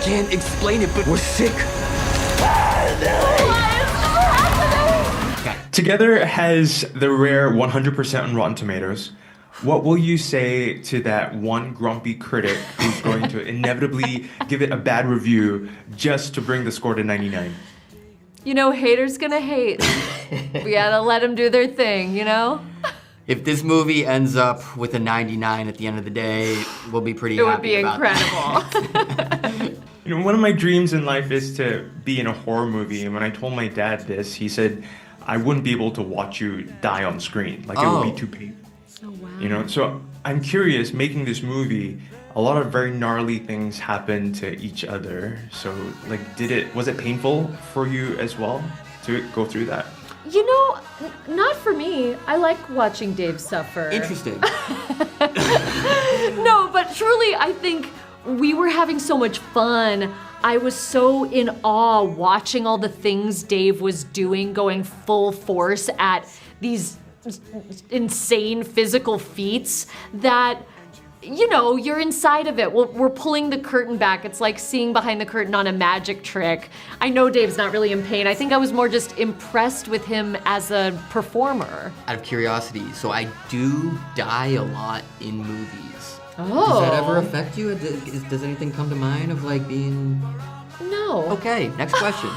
can't explain it, but we're sick. Together has the rare 100% on Rotten Tomatoes. What will you say to that one grumpy critic who's going to inevitably give it a bad review just to bring the score to 99? You know, haters gonna hate. We gotta let them do their thing, you know? If this movie ends up with a 99 at the end of the day, we'll be pretty happy about that. It would be incredible. You know, one of my dreams in life is to be in a horror movie, and when I told my dad this, he said, I wouldn't be able to watch you die on screen. Like, it would be too painful. Oh, wow. You know, so I'm curious, making this movie, a lot of very gnarly things happen to each other. So, like, was it painful for you as well to go through that? You know, not for me. I like watching Dave suffer. Interesting. No, but truly, I think we were having so much fun. I was so in awe watching all the things Dave was doing, going full force at these insane physical feats that, you know, you're inside of it. We're pulling the curtain back. It's like seeing behind the curtain on a magic trick. I know Dave's not really in pain. I think I was more just impressed with him as a performer. Out of curiosity, so I do die a lot in movies. Oh. Does that ever affect you? Does anything come to mind of like being... No. Okay, next question.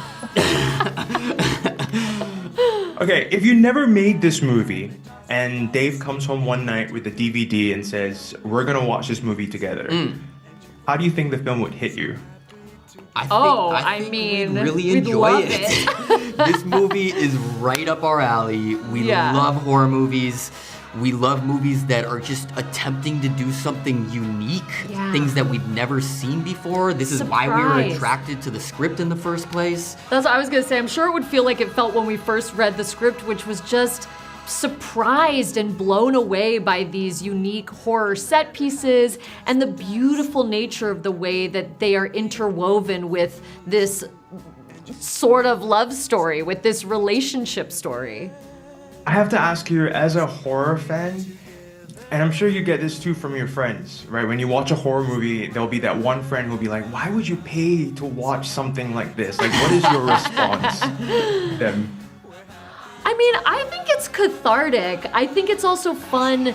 Okay, if you never made this movie and Dave comes home one night with a DVD and says, we're gonna watch this movie together, how do you think the film would hit you? I think mean, we'd really we'd enjoy love it. This movie is right up our alley. We love horror movies. We love movies that are just attempting to do something unique, things that we've never seen before. This is why we were attracted to the script in the first place. That's what I was gonna say. I'm sure it would feel like it felt when we first read the script, which was just surprised and blown away by these unique horror set pieces and the beautiful nature of the way that they are interwoven with this sort of love story, with this relationship story. I have to ask you, as a horror fan, and I'm sure you get this too from your friends, right? When you watch a horror movie, there'll be that one friend who'll be like, why would you pay to watch something like this? Like, what is your response to them? I mean, I think it's cathartic. I think it's also fun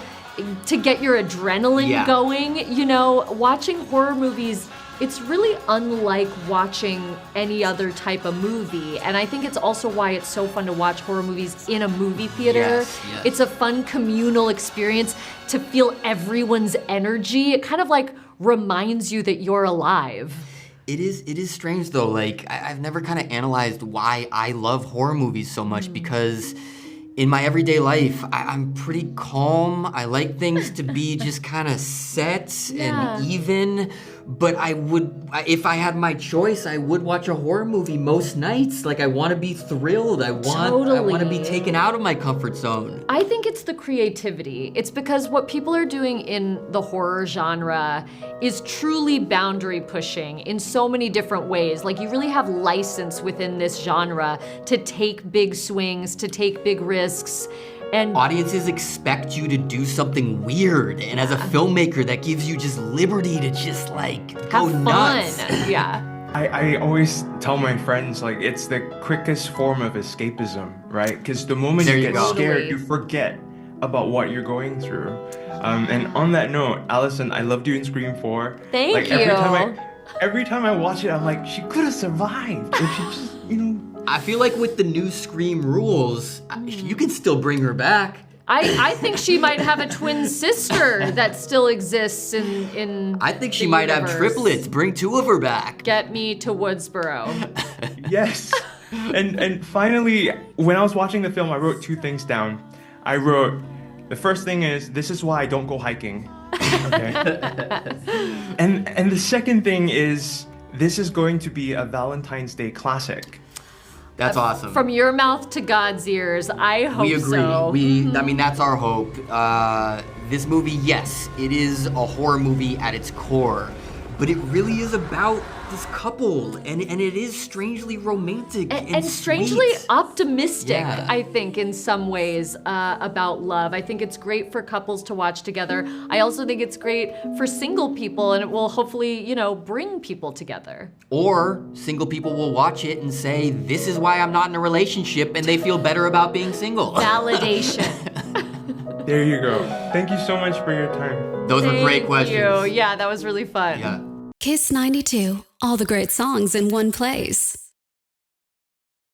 to get your adrenaline going. You know, watching horror movies, it's really unlike watching any other type of movie. And I think it's also why it's so fun to watch horror movies in a movie theater. Yes. It's a fun communal experience to feel everyone's energy. It kind of like reminds you that you're alive. It is strange though, like I've never kind of analyzed why I love horror movies so much because in my everyday life, I'm pretty calm. I like things to be just kind of set and even. But if I had my choice, I would watch a horror movie most nights. Like I want to be thrilled. I want to be taken out of my comfort zone. I think it's the creativity. It's because what people are doing in the horror genre is truly boundary pushing in so many different ways. Like you really have license within this genre to take big swings, to take big risks. And audiences expect you to do something weird, and as a filmmaker, that gives you just liberty to just like go nuts. Yeah. I always tell my friends, like, it's the quickest form of escapism, right? Because the moment you get scared, you forget about what you're going through. And on that note, Alison, I loved you in Scream 4. Thank you. Every time I watch it, I'm like, she could have survived if she just, you know. I feel like with the new Scream rules, you can still bring her back. I think she might have a twin sister that still exists in I think she might have triplets. Bring two of her back. Get me to Woodsboro. Yes. And finally, when I was watching the film, I wrote two things down. I wrote, the first thing is, this is why I don't go hiking. Okay. And the second thing is, this is going to be a Valentine's Day classic. That's awesome. From your mouth to God's ears, I hope so. We agree. I mean, that's our hope. This movie, yes, it is a horror movie at its core, but it really is about this couple, and it is strangely romantic and strangely sweet. optimistic, Yeah. I think, in some ways, about love. I think it's great for couples to watch together. I also think it's great for single people, and it will hopefully, bring people together. Or single people will watch it and say, this is why I'm not in a relationship, and they feel better about being single. Validation. There you go. Thank you so much for your time. Those were great questions. Thank you. Yeah, that was really fun. Yeah. Kiss 92, all the great songs in one place.